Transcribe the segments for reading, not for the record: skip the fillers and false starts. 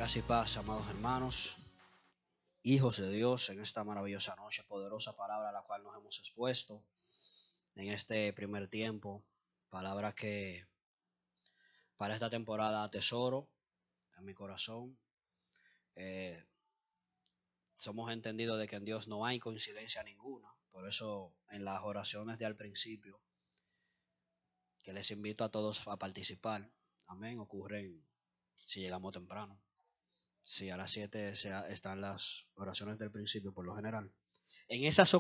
Gracia y paz, amados hermanos, hijos de Dios, en esta maravillosa noche, poderosa palabra a la cual nos hemos expuesto en este primer tiempo, palabra que para esta temporada atesoro en mi corazón. Somos entendidos de que en Dios no hay coincidencia ninguna, por eso en las oraciones de al principio, que les invito a todos a participar, amén, ocurren si llegamos temprano. Sí, a las 7 están las oraciones del principio por lo general. En esas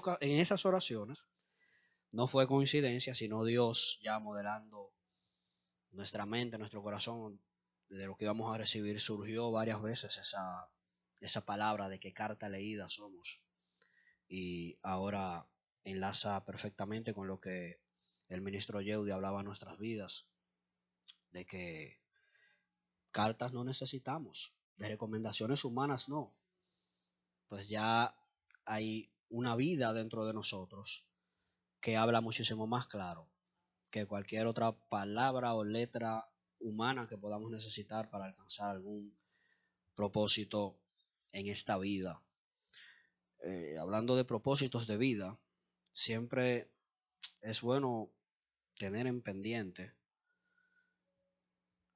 oraciones no fue coincidencia, sino Dios ya modelando nuestra mente, nuestro corazón, de lo que íbamos a recibir, surgió varias veces esa palabra de que carta leída somos. Y ahora enlaza perfectamente con lo que el ministro Yeudi hablaba en nuestras vidas, de que cartas no necesitamos, de recomendaciones humanas no. Pues ya hay una vida dentro de nosotros que habla muchísimo más claro que cualquier otra palabra o letra humana que podamos necesitar para alcanzar algún propósito en esta vida. Hablando de propósitos de vida, siempre es bueno tener en pendiente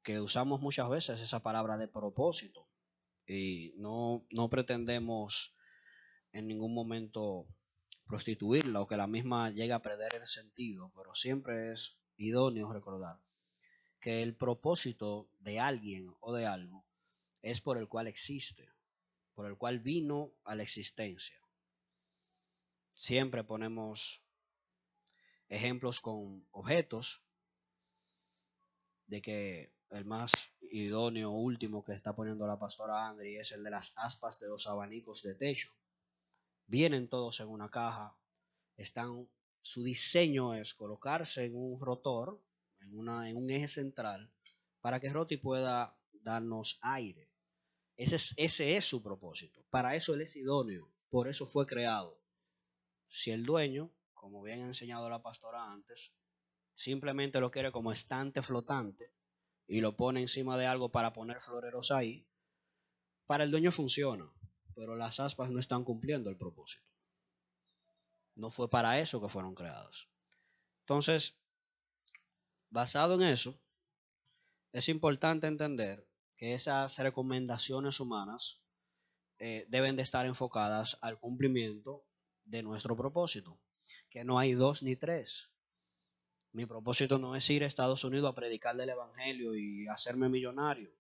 que usamos muchas veces esa palabra de propósito y no pretendemos en ningún momento prostituirla o que la misma llegue a perder el sentido, pero siempre es idóneo recordar que el propósito de alguien o de algo es por el cual existe, por el cual vino a la existencia. Siempre ponemos ejemplos con objetos de que el más idóneo último que está poniendo la pastora Andri es el de las aspas de los abanicos de techo. Vienen todos en una caja, su diseño es colocarse en un rotor, en un eje central, para que Roti pueda darnos aire. Ese es su propósito. Para eso él es idóneo. Por eso fue creado. Si el dueño, como bien ha enseñado la pastora antes, simplemente lo quiere como estante flotante y lo pone encima de algo para poner floreros ahí, para el dueño funciona, pero las aspas no están cumpliendo el propósito. No fue para eso que fueron creadas. Entonces, basado en eso, es importante entender que esas recomendaciones humanas deben de estar enfocadas al cumplimiento de nuestro propósito, que no hay dos ni tres. Mi propósito no es ir a Estados Unidos a predicarle el evangelio y hacerme millonario,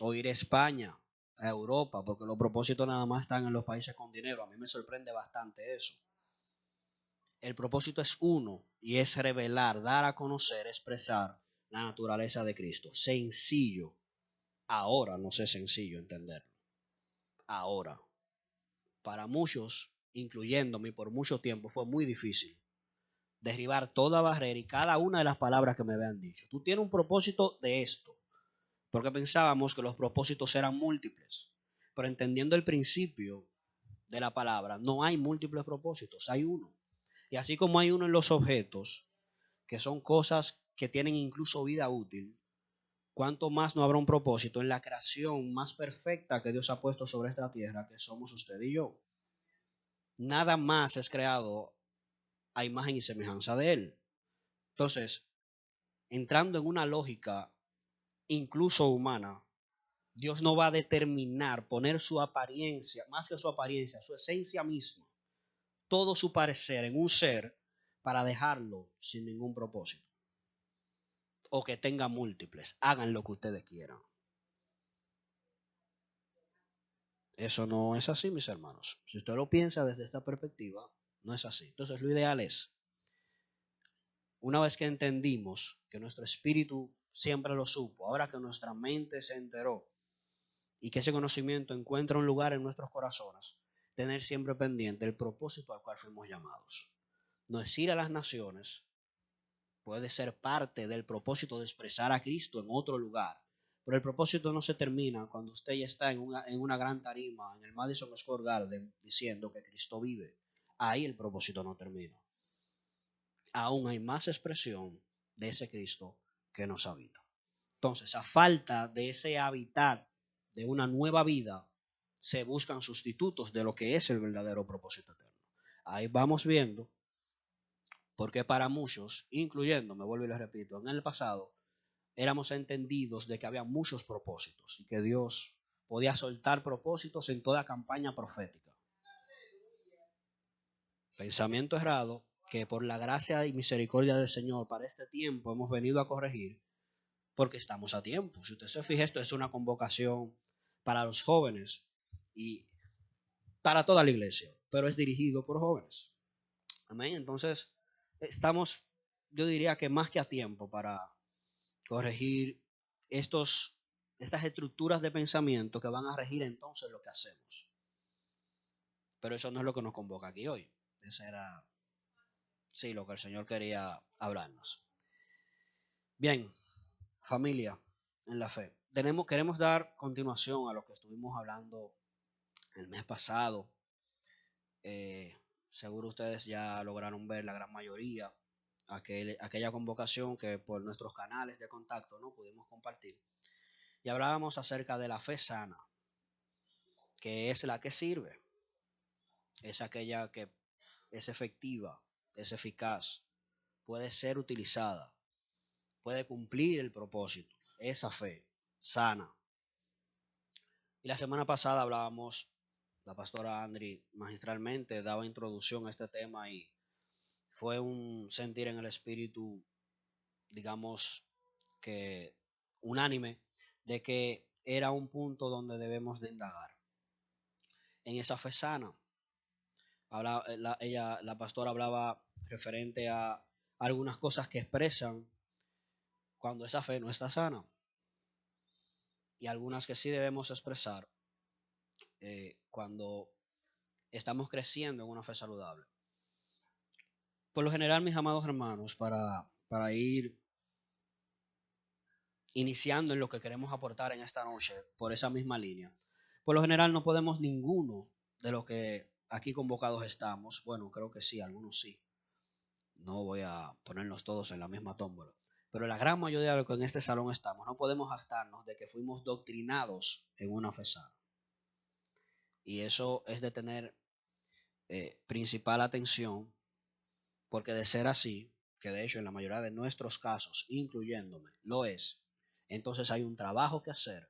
o ir a España, a Europa, porque los propósitos nada más están en los países con dinero. A mí me sorprende bastante eso. El propósito es uno y es revelar, dar a conocer, expresar la naturaleza de Cristo. Sencillo. Ahora no es sencillo entenderlo. Ahora. Para muchos, incluyéndome por mucho tiempo, fue muy difícil derribar toda barrera y cada una de las palabras que me habían dicho. Tú tienes un propósito de esto, porque pensábamos que los propósitos eran múltiples. Pero entendiendo el principio de la palabra, no hay múltiples propósitos, hay uno. Y así como hay uno en los objetos, que son cosas que tienen incluso vida útil, ¿cuánto más no habrá un propósito en la creación más perfecta que Dios ha puesto sobre esta tierra, que somos usted y yo? Nada más es creado a imagen y semejanza de Él. Entonces, entrando en una lógica incluso humana, Dios no va a determinar, poner su apariencia, más que su apariencia, su esencia misma, todo su parecer en un ser para dejarlo sin ningún propósito. O que tenga múltiples. Hagan lo que ustedes quieran. Eso no es así, mis hermanos. Si usted lo piensa desde esta perspectiva, no es así. Entonces, lo ideal es, una vez que entendimos que nuestro espíritu siempre lo supo, ahora que nuestra mente se enteró y que ese conocimiento encuentra un lugar en nuestros corazones, tener siempre pendiente el propósito al cual fuimos llamados. No es ir a las naciones, puede ser parte del propósito de expresar a Cristo en otro lugar, pero el propósito no se termina cuando usted ya está en una gran tarima en el Madison Square Garden diciendo que Cristo vive. Ahí el propósito no termina. Aún hay más expresión de ese Cristo que nos habita. Entonces, a falta de ese hábitat de una nueva vida, se buscan sustitutos de lo que es el verdadero propósito eterno. Ahí vamos viendo porque para muchos, incluyéndome, vuelvo y les repito, en el pasado éramos entendidos de que había muchos propósitos y que Dios podía soltar propósitos en toda campaña profética. Pensamiento errado que por la gracia y misericordia del Señor para este tiempo hemos venido a corregir porque estamos a tiempo. Si usted se fija, esto es una convocación para los jóvenes y para toda la iglesia, pero es dirigido por jóvenes. Amén. Entonces, estamos, yo diría que más que a tiempo para corregir estas estructuras de pensamiento que van a regir entonces lo que hacemos. Pero eso no es lo que nos convoca aquí hoy. Ese era, sí, lo que el Señor quería hablarnos. Bien, familia en la fe. Queremos dar continuación a lo que estuvimos hablando el mes pasado. Seguro ustedes ya lograron ver la gran mayoría aquella convocación que por nuestros canales de contacto no pudimos compartir. Y hablábamos acerca de la fe sana, que es la que sirve. Es aquella que es efectiva, es eficaz, puede ser utilizada, puede cumplir el propósito. Esa fe sana. Y la semana pasada hablábamos, la pastora Andri magistralmente daba introducción a este tema y fue un sentir en el espíritu, digamos que unánime, de que era un punto donde debemos de indagar. En esa fe sana, la pastora hablaba referente a algunas cosas que expresan cuando esa fe no está sana y algunas que sí debemos expresar cuando estamos creciendo en una fe saludable. Por lo general, mis amados hermanos, para ir iniciando en lo que queremos aportar en esta noche por esa misma línea, por lo general no podemos ninguno de los que aquí convocados estamos, bueno, creo que sí, algunos sí, no voy a ponernos todos en la misma tómbola, pero la gran mayoría de los que en este salón estamos, no podemos jactarnos de que fuimos doctrinados en una fe sana. Y eso es de tener principal atención, porque de ser así, que de hecho en la mayoría de nuestros casos, incluyéndome, lo es, entonces hay un trabajo que hacer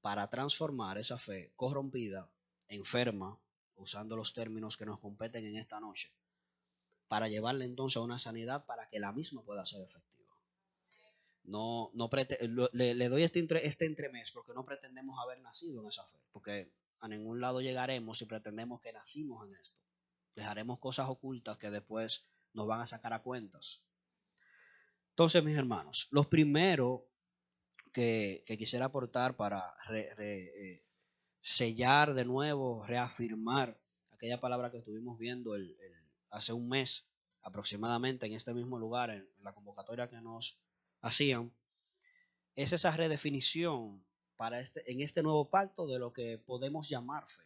para transformar esa fe corrompida, enferma, usando los términos que nos competen en esta noche, para llevarla entonces a una sanidad para que la misma pueda ser efectiva. Le doy este entremés porque no pretendemos haber nacido en esa fe, porque a ningún lado llegaremos si pretendemos que nacimos en esto. Dejaremos cosas ocultas que después nos van a sacar a cuentas. Entonces, mis hermanos, lo primero que quisiera aportar para sellar de nuevo, reafirmar aquella palabra que estuvimos viendo hace un mes aproximadamente en este mismo lugar, en la convocatoria que nos hacían, es esa redefinición en este nuevo pacto de lo que podemos llamar fe.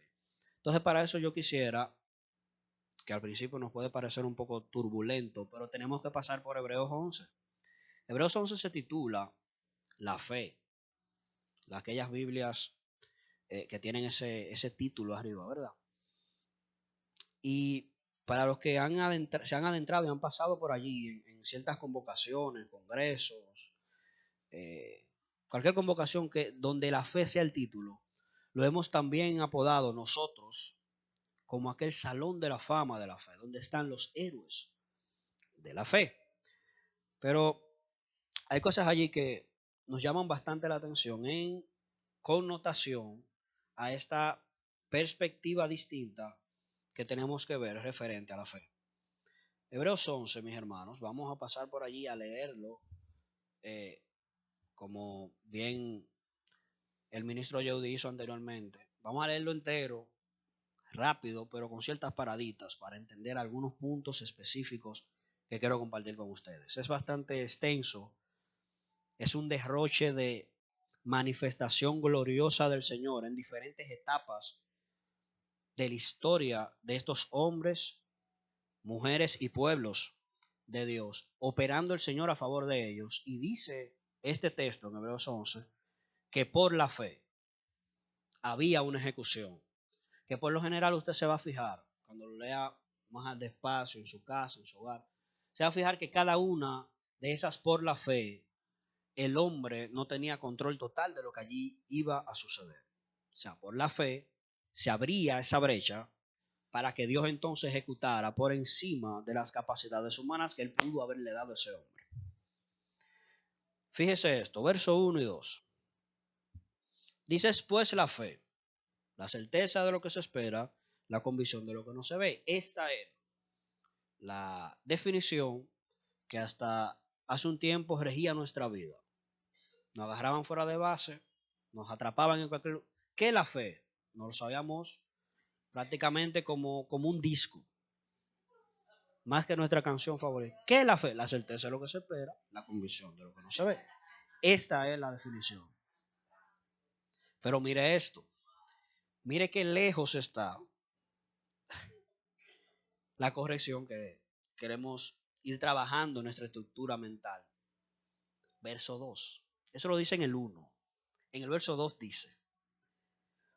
Entonces, para eso yo quisiera, que al principio nos puede parecer un poco turbulento, pero tenemos que pasar por Hebreos 11. Hebreos 11 se titula La fe. Aquellas Biblias que tienen ese título arriba, ¿verdad? Y para los que se han adentrado y han pasado por allí en ciertas convocaciones, congresos, cualquier convocación donde la fe sea el título, lo hemos también apodado nosotros como aquel salón de la fama de la fe, donde están los héroes de la fe. Pero hay cosas allí que nos llaman bastante la atención en connotación a esta perspectiva distinta que tenemos que ver referente a la fe. Hebreos 11, mis hermanos, vamos a pasar por allí a leerlo, como bien el ministro Yeudi hizo anteriormente. Vamos a leerlo entero, rápido, pero con ciertas paraditas para entender algunos puntos específicos que quiero compartir con ustedes. Es bastante extenso, es un derroche de manifestación gloriosa del Señor en diferentes etapas de la historia de estos hombres, mujeres y pueblos de Dios, operando el Señor a favor de ellos. Y dice este texto en Hebreos 11 que por la fe había una ejecución, que por lo general usted se va a fijar, cuando lo lea más despacio en su casa, en su hogar, se va a fijar que cada una de esas por la fe, el hombre no tenía control total de lo que allí iba a suceder. O sea, por la fe se abría esa brecha para que Dios entonces ejecutara por encima de las capacidades humanas que él pudo haberle dado a ese hombre. Fíjese esto, verso 1 y 2. Dice, pues la fe, la certeza de lo que se espera, la convicción de lo que no se ve. Esta es la definición que hasta hace un tiempo regía nuestra vida. Nos agarraban fuera de base, nos atrapaban en cualquier... ¿Qué es la fe? No lo sabíamos prácticamente como un disco, más que nuestra canción favorita. ¿Qué es la fe? La certeza de lo que se espera, la convicción de lo que no se ve. Esta es la definición. Pero mire esto, mire qué lejos está la corrección que queremos ir trabajando en nuestra estructura mental. Verso 2. Eso lo dice en el 1. En el verso 2 dice,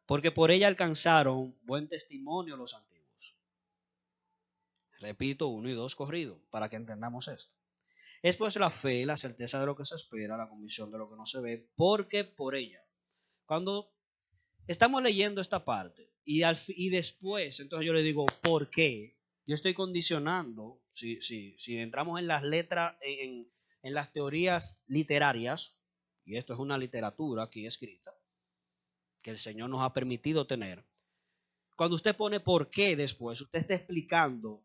porque por ella alcanzaron buen testimonio los antiguos. Repito, 1 y 2 corrido, para que entendamos esto. Es pues la fe, la certeza de lo que se espera, la convicción de lo que no se ve, porque por ella. Cuando estamos leyendo esta parte y después, entonces yo le digo, ¿por qué? Yo estoy condicionando, si entramos en las letras, en las teorías literarias, y esto es una literatura aquí escrita, que el Señor nos ha permitido tener. Cuando usted pone por qué después, usted está explicando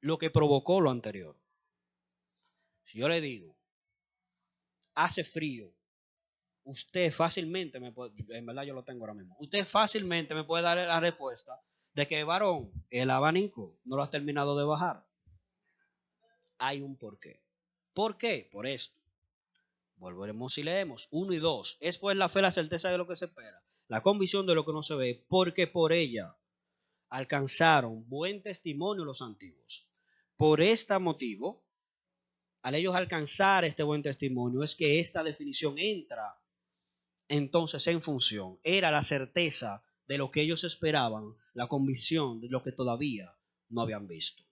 lo que provocó lo anterior. Si yo le digo, hace frío, usted fácilmente me puede, en verdad yo lo tengo ahora mismo, usted fácilmente me puede dar la respuesta de que, varón, el abanico no lo has terminado de bajar. Hay un porqué. ¿Por qué? Por esto. Volveremos y leemos. 1 y 2. Es pues la fe, la certeza de lo que se espera, la convicción de lo que no se ve, porque por ella alcanzaron buen testimonio los antiguos. Por este motivo, al ellos alcanzar este buen testimonio, es que esta definición entra entonces en función. Era la certeza de lo que ellos esperaban, la convicción de lo que todavía no habían visto.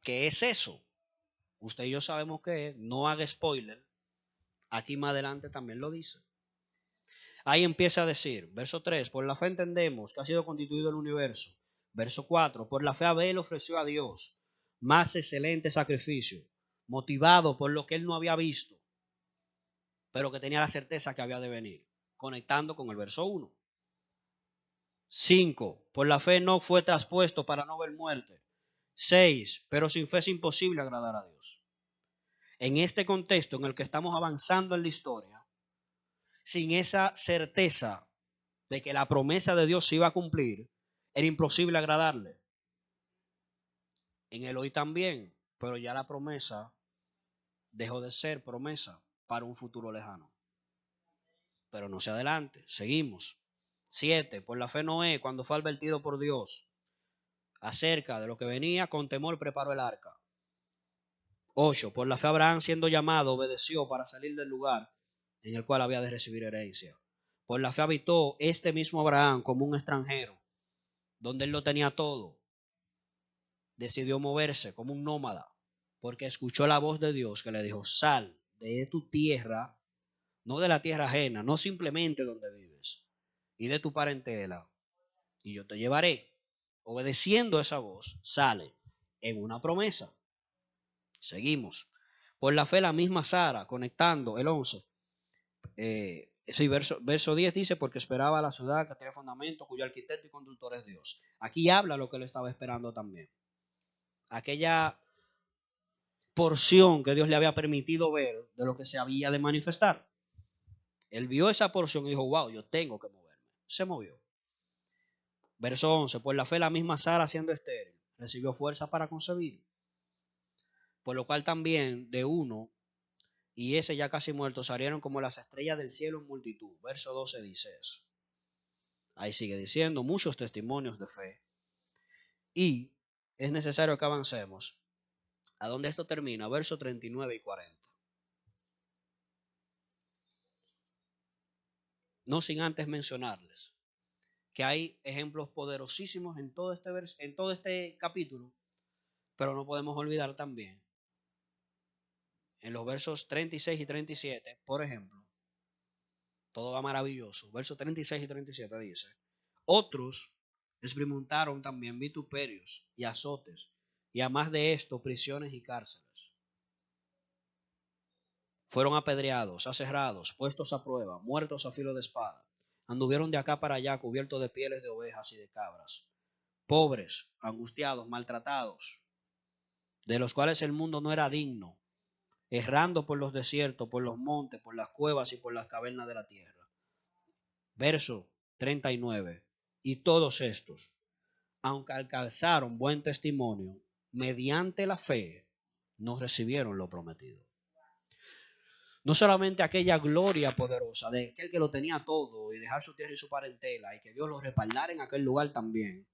¿Qué es eso? Usted y yo sabemos que es. No haga spoiler. Aquí más adelante también lo dice. Ahí empieza a decir, verso 3, por la fe entendemos que ha sido constituido el universo. Verso 4, por la fe Abel ofreció a Dios más excelente sacrificio, motivado por lo que él no había visto, pero que tenía la certeza que había de venir, conectando con el verso 1. 5, por la fe no fue traspuesto para no ver muerte. 6, pero sin fe es imposible agradar a Dios. En este contexto en el que estamos avanzando en la historia, sin esa certeza de que la promesa de Dios se iba a cumplir, era imposible agradarle. En el hoy también, pero ya la promesa dejó de ser promesa para un futuro lejano. Pero no se adelante, seguimos. 7, por la fe Noé, cuando fue advertido por Dios acerca de lo que venía, con temor preparó el arca. 8, por la fe Abraham, siendo llamado, obedeció para salir del lugar en el cual había de recibir herencia. Por la fe habitó este mismo Abraham como un extranjero, donde él lo tenía todo. Decidió moverse como un nómada, porque escuchó la voz de Dios que le dijo, sal de tu tierra, no de la tierra ajena, no simplemente donde vives, y de tu parentela, y yo te llevaré. Obedeciendo esa voz, sale en una promesa. Seguimos. Por la fe la misma Sara, conectando el 11. Ese verso 10 dice, porque esperaba la ciudad que tenía fundamento, cuyo arquitecto y constructor es Dios. Aquí habla lo que él estaba esperando también. Aquella porción que Dios le había permitido ver de lo que se había de manifestar. Él vio esa porción y dijo, wow, yo tengo que moverme. Se movió. Verso 11, por la fe la misma Sara, siendo estéril, recibió fuerza para concebir. Por lo cual también de uno, y ese ya casi muerto, salieron como las estrellas del cielo en multitud. Verso 12 dice eso. Ahí sigue diciendo muchos testimonios de fe. Y es necesario que avancemos. ¿A dónde esto termina? Verso 39 y 40. No sin antes mencionarles que hay ejemplos poderosísimos en todo este capítulo, pero no podemos olvidar también en los versos 36 y 37, por ejemplo, todo va maravilloso. Versos 36 y 37 dice: otros experimentaron también vituperios y azotes, y además de esto, prisiones y cárceles. Fueron apedreados, aserrados, puestos a prueba, muertos a filo de espada. Anduvieron de acá para allá cubiertos de pieles de ovejas y de cabras. Pobres, angustiados, maltratados, de los cuales el mundo no era digno, errando por los desiertos, por los montes, por las cuevas y por las cavernas de la tierra. Verso 39. Y todos estos, aunque alcanzaron buen testimonio, mediante la fe, no recibieron lo prometido. No solamente aquella gloria poderosa de aquel que lo tenía todo y dejar su tierra y su parentela y que Dios lo respaldara en aquel lugar también,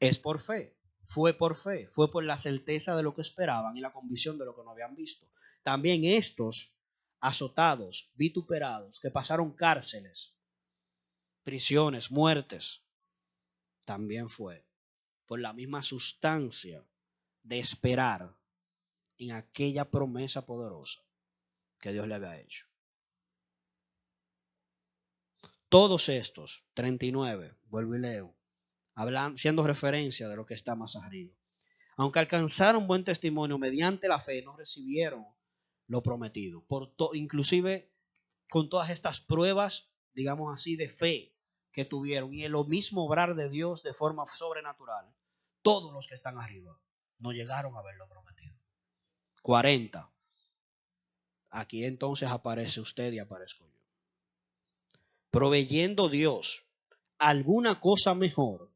es por fe. Fue por fe, fue por la certeza de lo que esperaban y la convicción de lo que no habían visto. También estos azotados, vituperados, que pasaron cárceles, prisiones, muertes, también fue por la misma sustancia de esperar en aquella promesa poderosa que Dios le había hecho. Todos estos, 39, vuelvo y leo, siendo referencia de lo que está más arriba. Aunque alcanzaron buen testimonio mediante la fe, no recibieron lo prometido. Inclusive con todas estas pruebas, digamos así, de fe que tuvieron y en lo mismo obrar de Dios de forma sobrenatural, todos los que están arriba no llegaron a ver lo prometido. 40. Aquí entonces aparece usted y aparezco yo. Proveyendo Dios alguna cosa mejor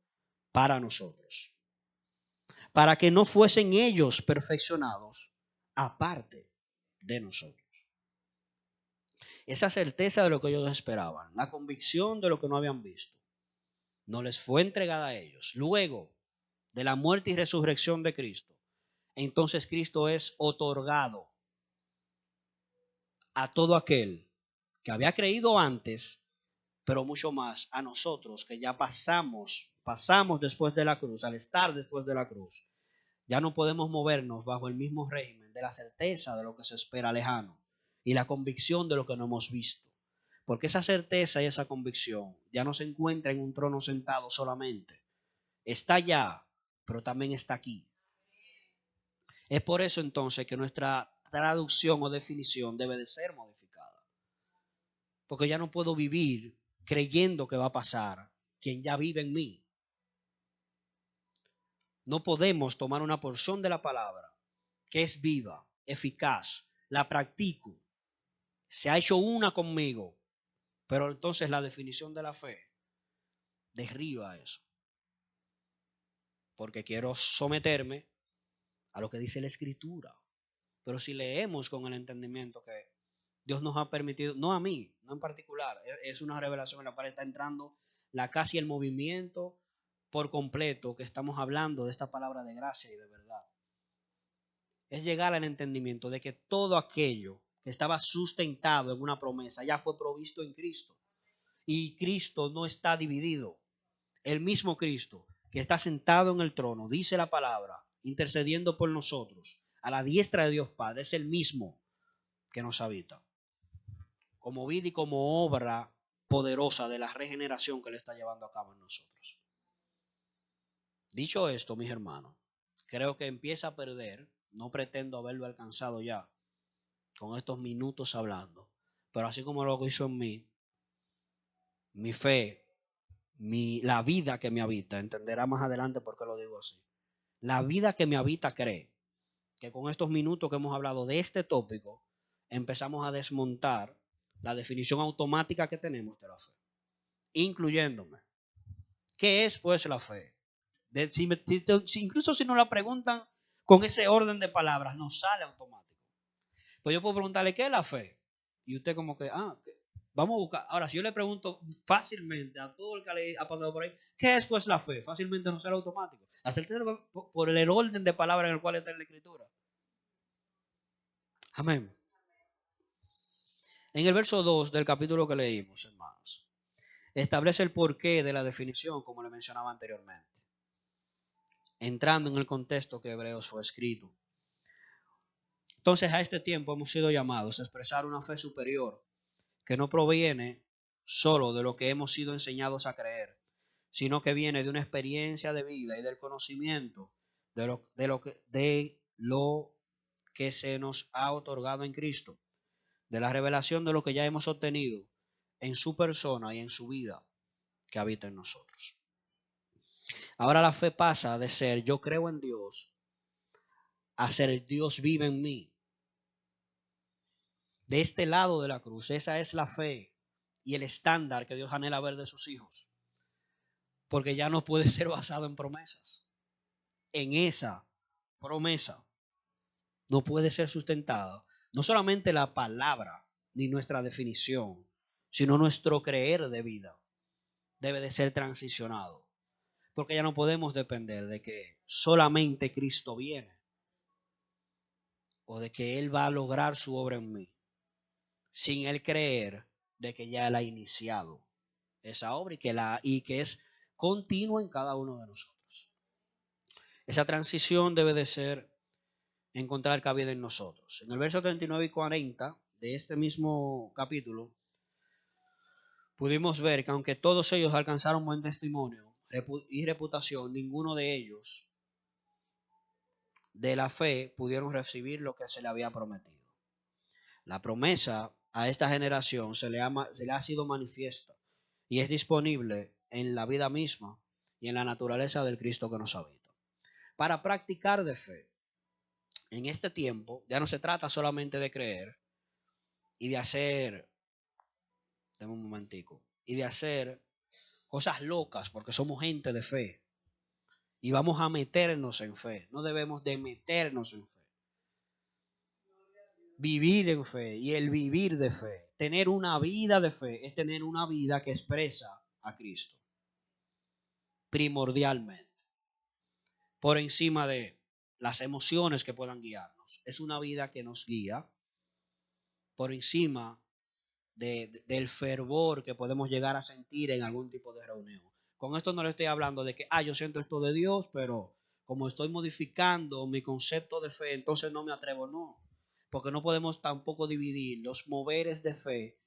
para nosotros, para que no fuesen ellos perfeccionados aparte de nosotros. Esa certeza de lo que ellos esperaban, la convicción de lo que no habían visto, no les fue entregada a ellos. Luego de la muerte y resurrección de Cristo, entonces Cristo es otorgado a todo aquel que había creído antes, pero mucho más a nosotros que ya pasamos después de la cruz, al estar después de la cruz. Ya no podemos movernos bajo el mismo régimen de la certeza de lo que se espera lejano y la convicción de lo que no hemos visto. Porque esa certeza y esa convicción ya no se encuentra en un trono sentado solamente. Está allá, pero también está aquí. Es por eso entonces que nuestra traducción o definición debe de ser modificada. Porque ya no puedo vivir creyendo que va a pasar quien ya vive en mí. No podemos tomar una porción de la palabra que es viva, eficaz, la practico, se ha hecho una conmigo, pero entonces la definición de la fe derriba eso. Porque quiero someterme a lo que dice la Escritura. Pero si leemos con el entendimiento que Dios nos ha permitido, no a mí, no en particular, es una revelación en la cual está entrando casi el movimiento por completo que estamos hablando de esta palabra de gracia y de verdad. Es llegar al entendimiento de que todo aquello que estaba sustentado en una promesa ya fue provisto en Cristo. Y Cristo no está dividido. El mismo Cristo que está sentado en el trono, dice la palabra, intercediendo por nosotros, a la diestra de Dios Padre, es el mismo que nos habita. Como vida y como obra poderosa de la regeneración que Él está llevando a cabo en nosotros. Dicho esto, mis hermanos, creo que empieza a perder, no pretendo haberlo alcanzado ya, con estos minutos hablando, pero así como lo hizo en mí, mi fe, la vida que me habita, entenderá más adelante por qué lo digo así. La vida que me habita cree que con estos minutos que hemos hablado de este tópico, empezamos a desmontar la definición automática que tenemos de la fe, incluyéndome. ¿Qué es pues la fe? Incluso si nos la preguntan con ese orden de palabras, nos sale automático. Pues yo puedo preguntarle, ¿qué es la fe? Y usted como que, vamos a buscar. Ahora, si yo le pregunto fácilmente a todo el que le ha pasado por ahí, ¿qué es pues la fe? Fácilmente no sale automático. Hacerte por el orden de palabras en el cual está en la Escritura. Amén. En el verso 2 del capítulo que leímos, hermanos, establece el porqué de la definición, como le mencionaba anteriormente, entrando en el contexto que Hebreos fue escrito. Entonces, a este tiempo hemos sido llamados a expresar una fe superior que no proviene solo de lo que hemos sido enseñados a creer, sino que viene de una experiencia de vida y del conocimiento de lo que se nos ha otorgado en Cristo, de la revelación de lo que ya hemos obtenido en su persona y en su vida que habita en nosotros. Ahora la fe pasa de ser yo creo en Dios a ser Dios vive en mí. De este lado de la cruz, esa es la fe y el estándar que Dios anhela ver de sus hijos. Porque ya no puede ser basado en promesas. En esa promesa no puede ser sustentada no solamente la palabra ni nuestra definición, sino nuestro creer de vida debe de ser transicionado. Porque ya no podemos depender de que solamente Cristo viene o de que Él va a lograr su obra en mí, sin Él creer de que ya Él ha iniciado esa obra y que es continua en cada uno de nosotros. Esa transición debe de ser encontrar cabida en nosotros. En el verso 39 y 40 de este mismo capítulo, pudimos ver que aunque todos ellos alcanzaron buen testimonio y reputación, ninguno de ellos de la fe pudieron recibir lo que se le había prometido. La promesa a esta generación se le ha sido manifiesta y es disponible en la vida misma y en la naturaleza del Cristo que nos habita. Para practicar de fe, en este tiempo ya no se trata solamente de creer y de hacer, dame un momentico, y de hacer cosas locas porque somos gente de fe y vamos a meternos en fe. No debemos de meternos en fe. Vivir en fe y el vivir de fe, tener una vida de fe, es tener una vida que expresa a Cristo primordialmente, por encima de las emociones que puedan guiarnos. Es una vida que nos guía por encima del fervor que podemos llegar a sentir en algún tipo de reunión. Con esto no le estoy hablando de que, yo siento esto de Dios, pero como estoy modificando mi concepto de fe, entonces no me atrevo, no. Porque no podemos tampoco dividir los moveres de fe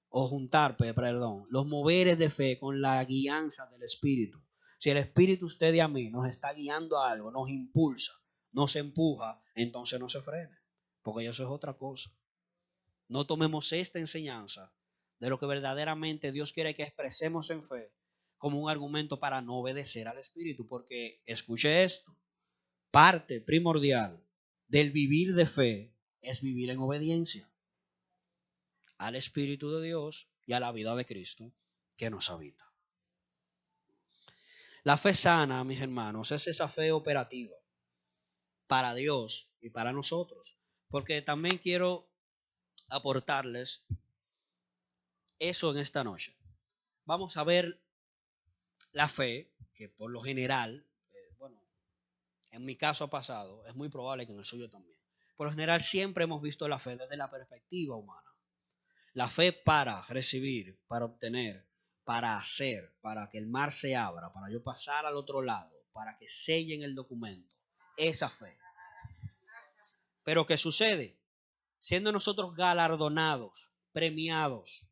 o juntar, perdón, los moveres de fe con la guianza del Espíritu. Si el Espíritu usted y a mí nos está guiando a algo, nos impulsa, nos empuja, entonces no se frene, porque eso es otra cosa. No tomemos esta enseñanza de lo que verdaderamente Dios quiere que expresemos en fe como un argumento para no obedecer al Espíritu, porque escuche esto, parte primordial del vivir de fe es vivir en obediencia al Espíritu de Dios y a la vida de Cristo que nos habita. La fe sana, mis hermanos, es esa fe operativa para Dios y para nosotros, porque también quiero aportarles eso en esta noche. Vamos a ver la fe, que por lo general, bueno, en mi caso ha pasado, es muy probable que en el suyo también. Por lo general siempre hemos visto la fe desde la perspectiva humana. La fe para recibir, para obtener, para hacer, para que el mar se abra, para yo pasar al otro lado, para que sellen el documento. Esa fe. Pero ¿qué sucede? Siendo nosotros galardonados, premiados,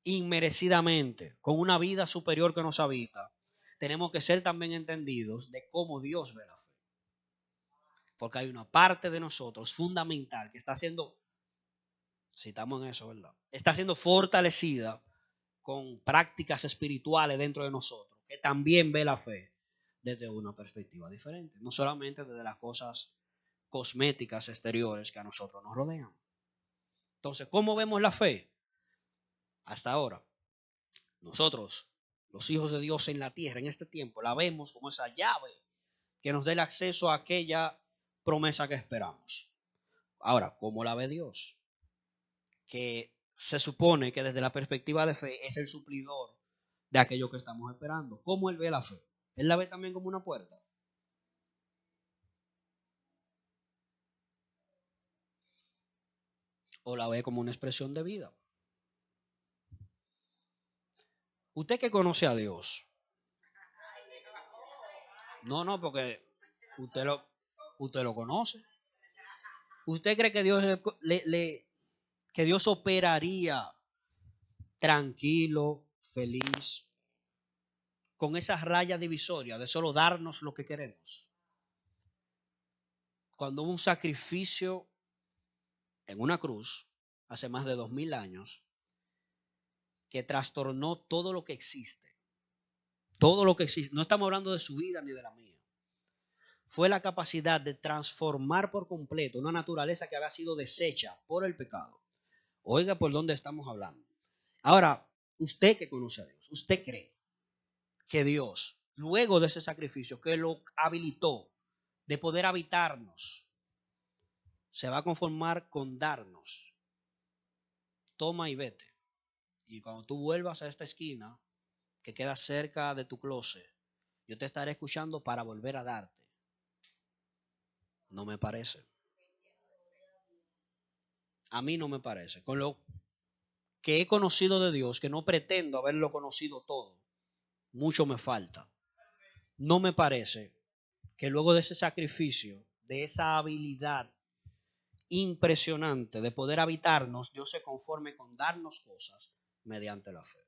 inmerecidamente, con una vida superior que nos habita, tenemos que ser también entendidos de cómo Dios ve la fe. Porque hay una parte de nosotros fundamental que está siendo, si estamos en eso, ¿verdad? Está siendo fortalecida con prácticas espirituales dentro de nosotros, que también ve la fe desde una perspectiva diferente, no solamente desde las cosas cosméticas exteriores que a nosotros nos rodean. Entonces, ¿cómo vemos la fe? Hasta ahora, nosotros, los hijos de Dios en la tierra, en este tiempo, la vemos como esa llave que nos dé el acceso a aquella promesa que esperamos. Ahora, ¿cómo la ve Dios? Que se supone que desde la perspectiva de fe es el suplidor de aquello que estamos esperando. ¿Cómo Él ve la fe? Él la ve también como una puerta. o la ve como una expresión de vida. Usted que conoce a Dios. No, porque usted lo conoce. ¿Usted cree que que Dios operaría tranquilo, feliz, con esa raya divisoria de solo darnos lo que queremos? Cuando hubo un sacrificio en una cruz hace más de 2000 años que trastornó todo lo que existe. Todo lo que existe. No estamos hablando de su vida ni de la mía. Fue la capacidad de transformar por completo una naturaleza que había sido deshecha por el pecado. Oiga por dónde estamos hablando. Ahora, usted que conoce a Dios, ¿usted cree que Dios, luego de ese sacrificio que lo habilitó de poder habitarnos, se va a conformar con darnos? Toma y vete. Y cuando tú vuelvas a esta esquina que queda cerca de tu closet, yo te estaré escuchando para volver a darte. No me parece. A mí no me parece. Con lo que he conocido de Dios, que no pretendo haberlo conocido todo, mucho me falta. No me parece que luego de ese sacrificio, de esa habilidad impresionante de poder habitarnos, Dios se conforme con darnos cosas mediante la fe.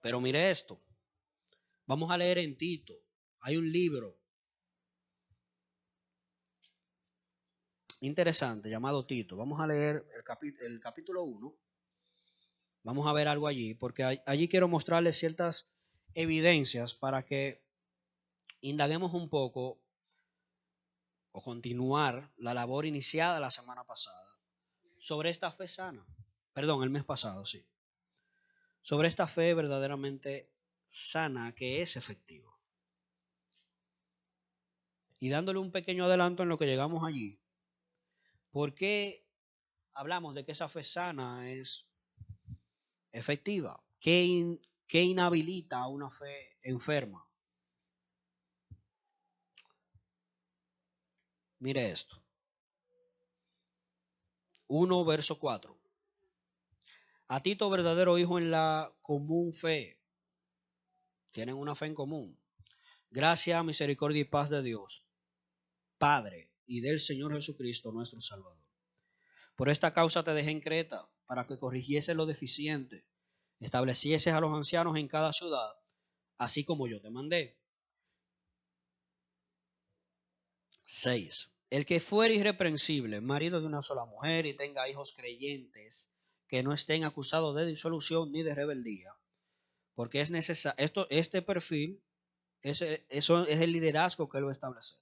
Pero mire esto. Vamos a leer en Tito. Hay un libro interesante llamado Tito. Vamos a leer el capítulo 1. Vamos a ver algo allí, porque allí quiero mostrarles ciertas evidencias para que indaguemos un poco o continuar la labor iniciada la semana pasada sobre esta fe sana. Perdón, el mes pasado, sí. Sobre esta fe verdaderamente sana que es efectiva. Y dándole un pequeño adelanto en lo que llegamos allí, ¿por qué hablamos de que esa fe sana es efectiva? ¿Qué inhabilita a una fe enferma? Mire esto. 1 verso 4. A Tito, verdadero hijo en la común fe. Tienen una fe en común. Gracia, misericordia y paz de Dios, Padre, y del Señor Jesucristo, nuestro Salvador. Por esta causa te dejé en Creta, para que corrigiese lo deficiente, establecieses a los ancianos en cada ciudad, así como yo te mandé. 6. El que fuere irreprensible, marido de una sola mujer, y tenga hijos creyentes, que no estén acusados de disolución ni de rebeldía, porque es necesario, este perfil, eso es el liderazgo que él va a establecer.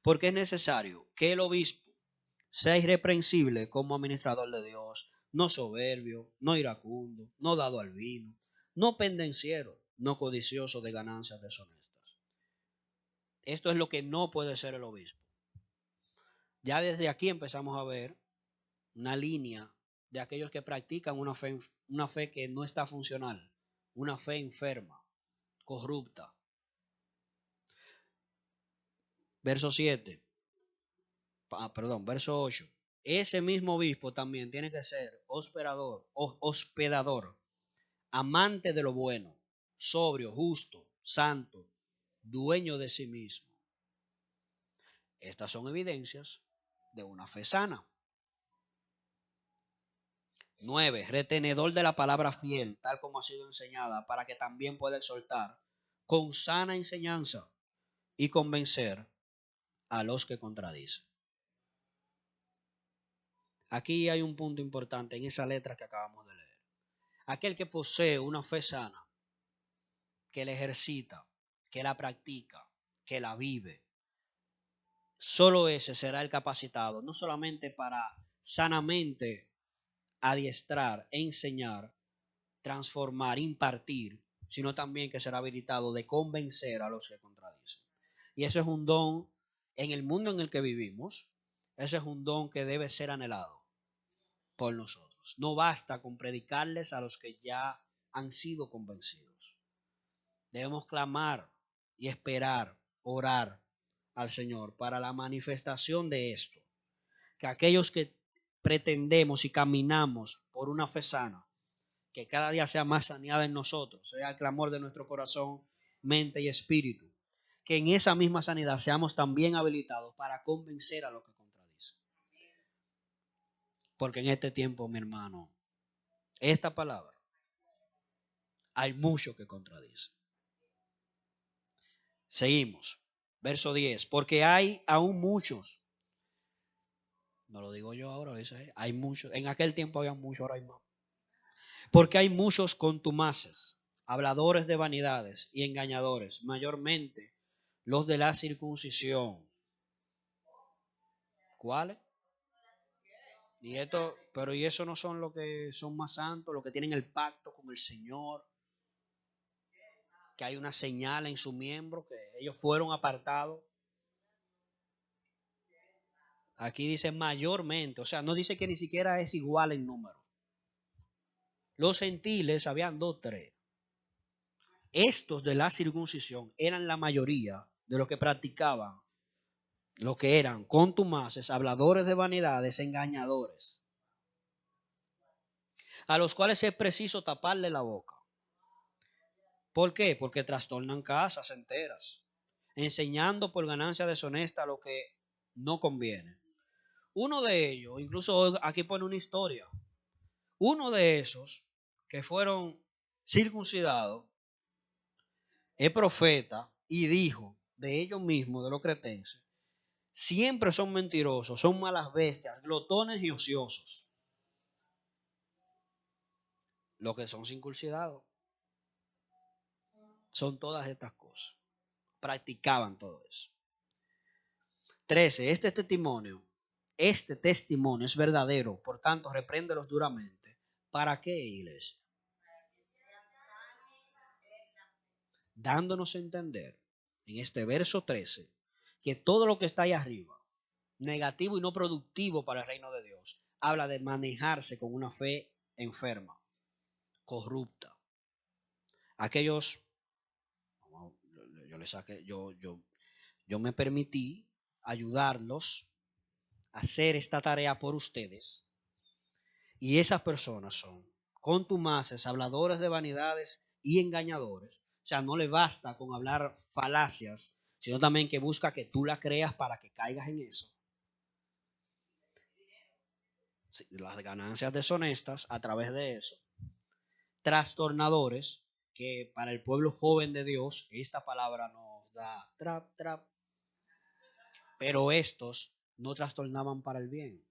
Porque es necesario que el obispo sea irreprensible como administrador de Dios, no soberbio, no iracundo, no dado al vino, no pendenciero, no codicioso de ganancias deshonestas. Esto es lo que no puede ser el obispo. Ya desde aquí empezamos a ver una línea de aquellos que practican una fe que no está funcional, una fe enferma, corrupta. Verso 7. Verso 8. Ese mismo obispo también tiene que ser hospedador, amante de lo bueno, sobrio, justo, santo, dueño de sí mismo. Estas son evidencias de una fe sana. 9. Retenedor de la palabra fiel, tal como ha sido enseñada, para que también pueda exhortar con sana enseñanza y convencer a los que contradicen. Aquí hay un punto importante en esa letra que acabamos de leer. Aquel que posee una fe sana, que la ejercita, que la practica, que la vive, solo ese será el capacitado, no solamente para sanamente adiestrar, enseñar, transformar, impartir, sino también que será habilitado de convencer a los que contradicen. Y ese es un don en el mundo en el que vivimos, ese es un don que debe ser anhelado por nosotros. No basta con predicarles a los que ya han sido convencidos. Debemos clamar y esperar, orar al Señor para la manifestación de esto. que aquellos que pretendemos y caminamos por una fe sana, que cada día sea más saneada en nosotros, sea el clamor de nuestro corazón, mente y espíritu, que en esa misma sanidad seamos también habilitados para convencer a los que contradicen. Porque en este tiempo, mi hermano, esta palabra, hay mucho que contradice. Seguimos. Verso 10. Porque hay aún muchos. No lo digo yo ahora, hay muchos. En aquel tiempo había muchos, ahora hay más. Porque hay muchos contumaces, habladores de vanidades y engañadores, mayormente los de la circuncisión. ¿Cuáles? Y esto, pero y eso no son los que son más santos, los que tienen el pacto con el Señor, que hay una señal en su miembro, que ellos fueron apartados. Aquí dice mayormente, o sea, no dice que ni siquiera es igual el número. Los gentiles, habían 2, 3. Estos de la circuncisión eran la mayoría de los que practicaban lo que eran contumaces, habladores de vanidades, engañadores, a los cuales es preciso taparle la boca. ¿Por qué? Porque trastornan casas enteras, enseñando por ganancia deshonesta lo que no conviene. Uno de ellos, incluso aquí pone una historia, uno de esos que fueron circuncidados es profeta y dijo de ellos mismos, de los cretenses, siempre son mentirosos, son malas bestias, glotones y ociosos. Los que son circuncidados son todas estas cosas. Practicaban todo eso. 13. Este testimonio es verdadero, por tanto, repréndelos duramente. ¿Para qué, iglesia? Dándonos a entender en este verso 13 que todo lo que está ahí arriba, negativo y no productivo para el reino de Dios, habla de manejarse con una fe enferma, corrupta. Aquellos, yo les saqué, yo me permití ayudarlos a hacer esta tarea por ustedes, y esas personas son contumaces, habladores de vanidades y engañadores. O sea, no le basta con hablar falacias, sino también que busca que tú la creas para que caigas en eso. Sí, las ganancias deshonestas a través de eso. Trastornadores, que para el pueblo joven de Dios, esta palabra nos da trap. Pero estos no trastornaban para el bien.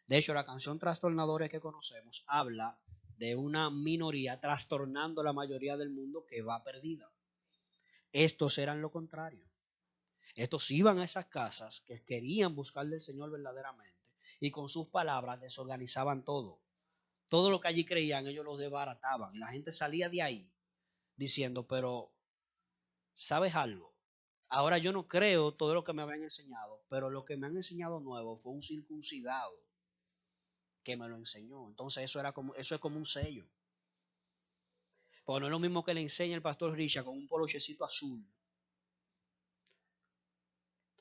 De hecho, la canción Trastornadores que conocemos habla de una minoría trastornando la mayoría del mundo que va perdida. Estos eran lo contrario. Estos iban a esas casas que querían buscar del Señor verdaderamente y con sus palabras desorganizaban todo. Todo lo que allí creían ellos lo desbarataban y la gente salía de ahí diciendo, pero ¿sabes algo? Ahora yo no creo todo lo que me habían enseñado, pero lo que me han enseñado nuevo fue un circuncidado que me lo enseñó. Entonces eso es como un sello. Porque no es lo mismo que le enseña el pastor Richard con un polochecito azul.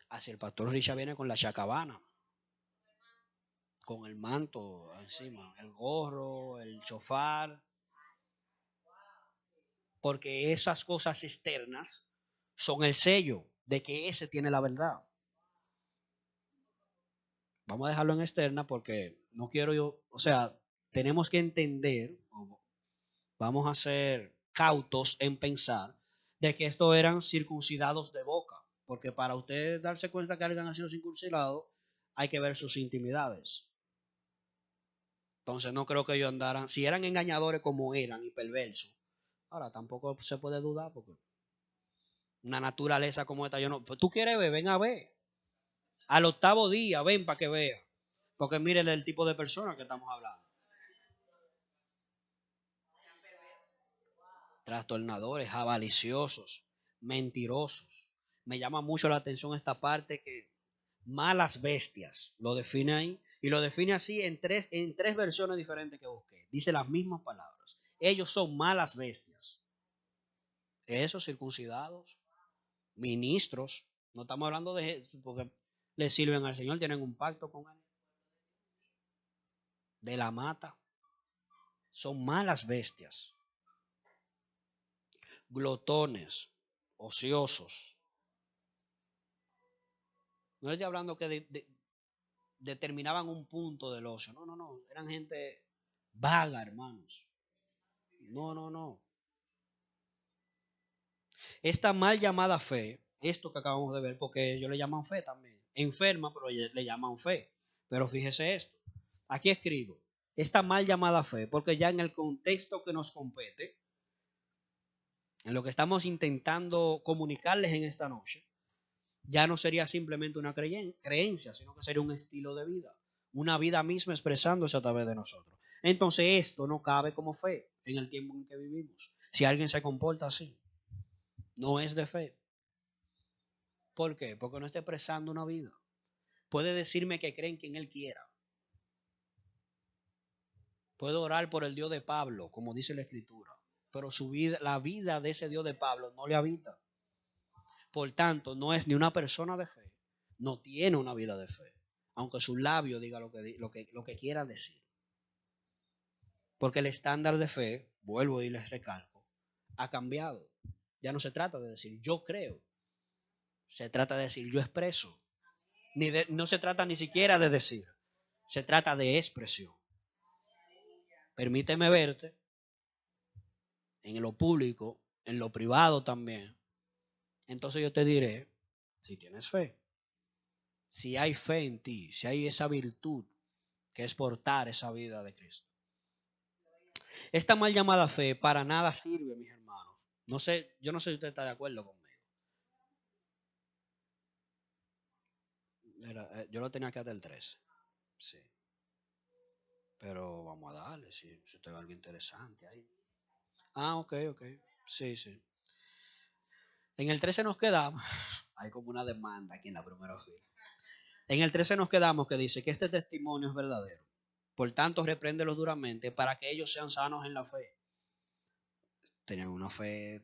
Así el pastor Richard viene con la chacabana, con el manto encima, el gorro, el chofar. Porque esas cosas externas son el sello de que ese tiene la verdad. Vamos a dejarlo en externa porque no quiero yo, o sea, tenemos que entender, vamos a ser cautos en pensar de que estos eran circuncidados de boca, porque para usted darse cuenta que alguien ha sido circuncidado, hay que ver sus intimidades. Entonces no creo que ellos andaran, si eran engañadores como eran y perversos, ahora tampoco se puede dudar porque una naturaleza como esta, yo no, pues tú quieres ver, ven a ver. Al 8º día, ven para que vea. Porque mire el tipo de persona que estamos hablando. Trastornadores, avariciosos, mentirosos. Me llama mucho la atención esta parte que malas bestias lo define ahí y lo define así en tres versiones diferentes que busqué. Dice las mismas palabras. Ellos son malas bestias. Esos circuncidados, ministros, no estamos hablando de porque le sirven al Señor, tienen un pacto con Él. de la mata. Son malas bestias, glotones, ociosos. No estoy hablando que determinaban un punto del ocio. No, no, no. Eran gente vaga, hermanos. No, no, no. Esta mal llamada fe, esto que acabamos de ver, porque ellos le llaman fe también. Enferma, pero le llaman fe. Pero fíjese esto. Aquí escribo. Esta mal llamada fe, porque ya en el contexto que nos compete, en lo que estamos intentando comunicarles en esta noche, ya no sería simplemente una creencia, sino que sería un estilo de vida, una vida misma expresándose a través de nosotros. Entonces esto no cabe como fe en el tiempo en que vivimos. Si alguien se comporta así, no es de fe. ¿Por qué? Porque no está expresando una vida. Puede decirme que creen quien él quiera. Puede orar por el Dios de Pablo, como dice la Escritura, pero su vida, la vida de ese Dios de Pablo no le habita. Por tanto, no es ni una persona de fe, no tiene una vida de fe, aunque su labio diga lo que quiera decir. Porque el estándar de fe, vuelvo y les recalco, ha cambiado. Ya no se trata de decir yo creo, se trata de decir yo expreso. No se trata ni siquiera de decir, se trata de expresión. Permíteme verte en lo público, en lo privado también. Entonces yo te diré si tienes fe. Si hay fe en ti, si hay esa virtud que es portar esa vida de Cristo. Esta mal llamada fe para nada sirve, mis hermanos. No sé, yo no sé si usted está de acuerdo conmigo. Yo lo tenía que hacer el 13. Sí. Pero vamos a darle, si usted ve algo interesante ahí. Ah, ok. Sí, sí. En el 13 nos quedamos. Hay como una demanda aquí en la primera fila. En el 13 nos quedamos que dice que este testimonio es verdadero. Por tanto, repréndelos duramente para que ellos sean sanos en la fe. Tenían una fe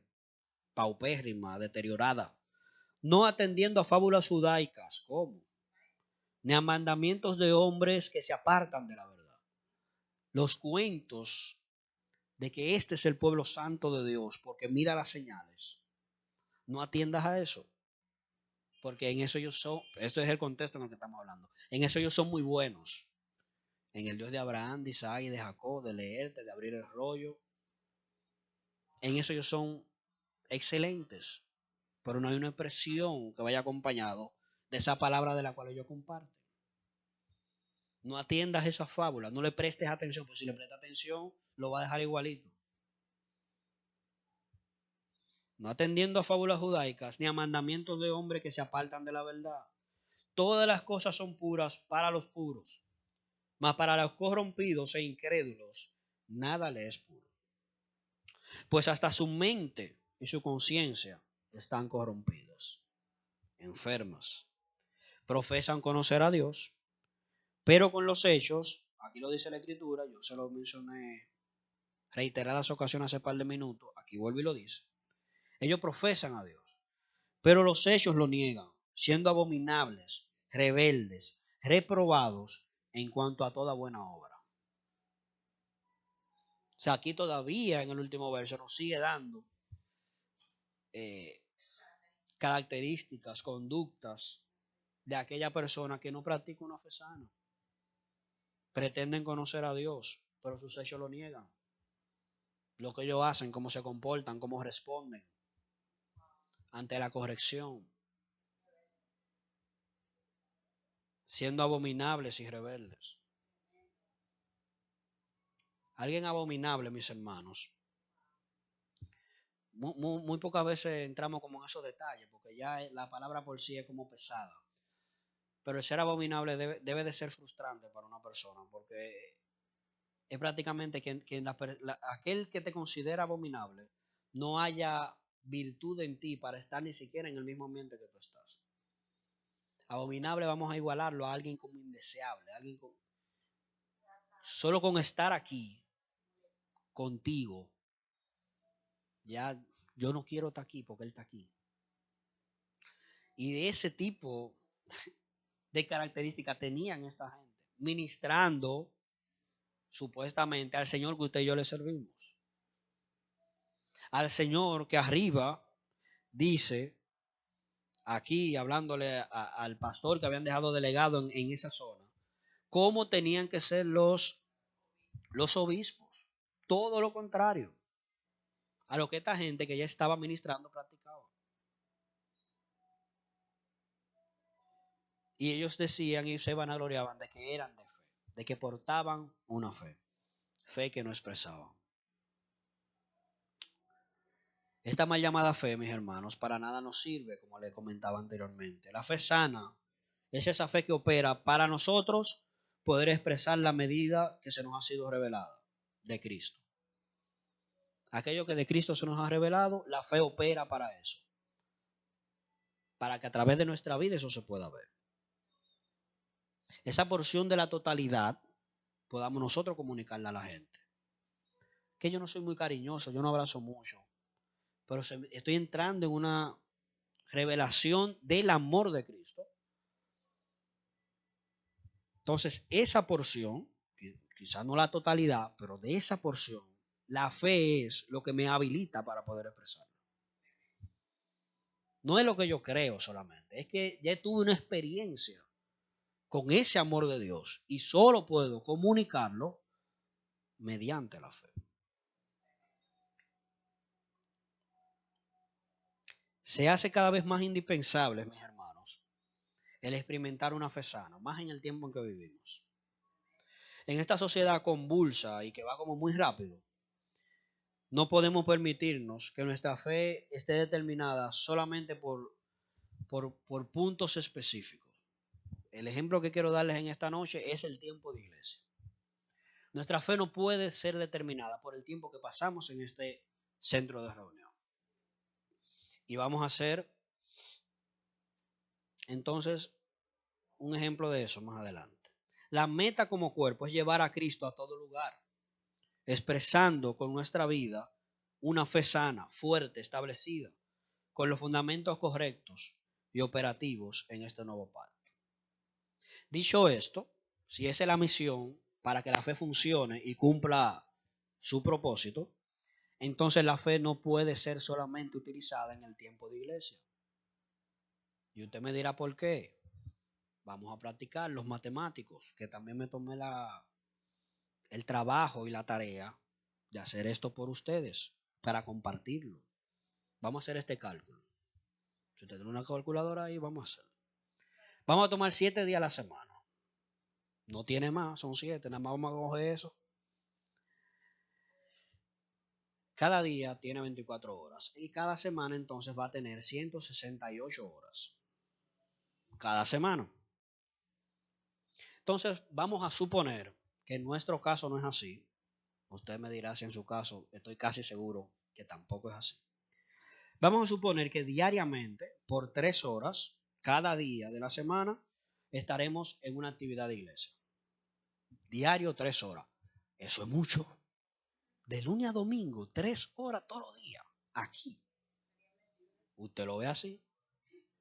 paupérrima, deteriorada. No atendiendo a fábulas judaicas, ¿cómo? Ni a mandamientos de hombres que se apartan de la verdad. Los cuentos de que este es el pueblo santo de Dios, porque mira las señales. No atiendas a eso, porque en eso ellos son, esto es el contexto en el que estamos hablando, en eso ellos son muy buenos. En el Dios de Abraham, de Isaac y de Jacob, de leerte, de abrir el rollo. En eso ellos son excelentes, pero no hay una expresión que vaya acompañado de esa palabra de la cual ellos comparten. No atiendas esa fábula, no le prestes atención, porque si le prestas atención, lo va a dejar igualito. No atendiendo a fábulas judaicas, ni a mandamientos de hombres que se apartan de la verdad. Todas las cosas son puras para los puros, mas para los corrompidos e incrédulos, nada le es puro. Pues hasta su mente y su conciencia están corrompidas, enfermas. Profesan conocer a Dios, pero con los hechos, aquí lo dice la Escritura, yo se lo mencioné reiteradas ocasiones hace par de minutos, aquí vuelve y lo dice. Ellos profesan a Dios, pero los hechos lo niegan, siendo abominables, rebeldes, reprobados en cuanto a toda buena obra. O sea, aquí todavía en el último verso nos sigue dando características, conductas de aquella persona que no practica una fe sana. Pretenden conocer a Dios, pero sus hechos lo niegan. Lo que ellos hacen, cómo se comportan, cómo responden ante la corrección, siendo abominables y rebeldes. Alguien abominable, mis hermanos. Muy pocas veces entramos como en esos detalles, porque ya la palabra por sí es como pesada. Pero el ser abominable debe de ser frustrante para una persona, porque es prácticamente que aquel que te considera abominable no haya virtud en ti para estar ni siquiera en el mismo ambiente que tú estás. Abominable vamos a igualarlo a alguien como indeseable, solo con estar aquí contigo, ya yo no quiero estar aquí porque él está aquí. Y de ese tipo de características tenían esta gente, ministrando supuestamente al Señor que usted y yo le servimos. Al Señor que arriba dice, aquí hablándole al pastor que habían dejado delegado en esa zona, cómo tenían que ser los obispos. Todo lo contrario a lo que esta gente que ya estaba ministrando practicaba. Y ellos decían y se vanagloriaban de que eran de fe, de que portaban una fe que no expresaban. Esta mal llamada fe, mis hermanos, para nada nos sirve, como les comentaba anteriormente. La fe sana es esa fe que opera para nosotros poder expresar la medida que se nos ha sido revelada de Cristo. Aquello que de Cristo se nos ha revelado, la fe opera para eso. Para que a través de nuestra vida eso se pueda ver. Esa porción de la totalidad podamos nosotros comunicarla a la gente. Que yo no soy muy cariñoso, yo no abrazo mucho, pero estoy entrando en una revelación del amor de Cristo. Entonces, esa porción, quizás no la totalidad, pero de esa porción, la fe es lo que me habilita para poder expresarlo. No es lo que yo creo solamente, es que ya tuve una experiencia con ese amor de Dios y solo puedo comunicarlo mediante la fe. Se hace cada vez más indispensable, mis hermanos, el experimentar una fe sana, más en el tiempo en que vivimos. En esta sociedad convulsa y que va como muy rápido, no podemos permitirnos que nuestra fe esté determinada solamente por puntos específicos. El ejemplo que quiero darles en esta noche es el tiempo de iglesia. Nuestra fe no puede ser determinada por el tiempo que pasamos en este centro de reunión. Y vamos a hacer entonces un ejemplo de eso más adelante. La meta como cuerpo es llevar a Cristo a todo lugar, expresando con nuestra vida una fe sana, fuerte, establecida, con los fundamentos correctos y operativos en este nuevo pacto. Dicho esto, si esa es la misión para que la fe funcione y cumpla su propósito, entonces la fe no puede ser solamente utilizada en el tiempo de iglesia. Y usted me dirá por qué. Vamos a practicar los matemáticos, que también me tomé el trabajo y la tarea de hacer esto por ustedes, para compartirlo. Vamos a hacer este cálculo. Si usted tiene una calculadora ahí, vamos a hacerlo. Vamos a tomar 7 días a la semana. No tiene más, son 7, nada más vamos a coger eso. Cada día tiene 24 horas y cada semana entonces va a tener 168 horas. Cada semana. Entonces vamos a suponer que en nuestro caso no es así. Usted me dirá si en su caso, estoy casi seguro que tampoco es así. Vamos a suponer que diariamente, por 3 horas, cada día de la semana, estaremos en una actividad de iglesia. Diario 3 horas. Eso es mucho. De lunes a domingo, 3 horas todos los días. Aquí. Usted lo ve así.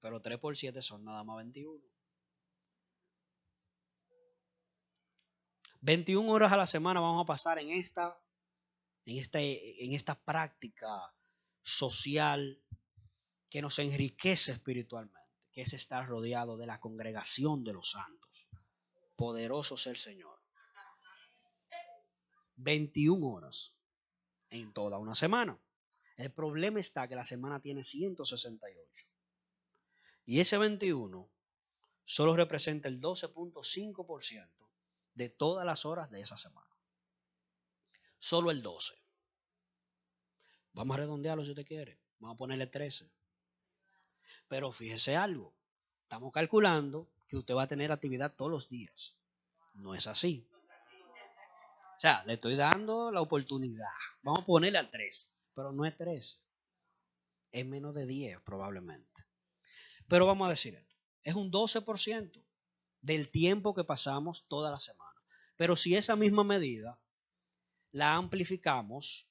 Pero 3 por 7 son nada más 21. 21 horas a la semana vamos a pasar en esta práctica social que nos enriquece espiritualmente, que es estar rodeado de la congregación de los santos. Poderoso es el Señor. 21 horas en toda una semana. El problema está que la semana tiene 168. Y ese 21 solo representa el 12.5% de todas las horas de esa semana. Solo el 12. Vamos a redondearlo si usted quiere. Vamos a ponerle 13. Pero fíjese algo. Estamos calculando que usted va a tener actividad todos los días. No es así. O sea, le estoy dando la oportunidad. Vamos a ponerle al 13. Pero no es 13. Es menos de 10 probablemente. Pero vamos a decir esto. Es un 12% del tiempo que pasamos toda la semana. Pero si esa misma medida la amplificamos,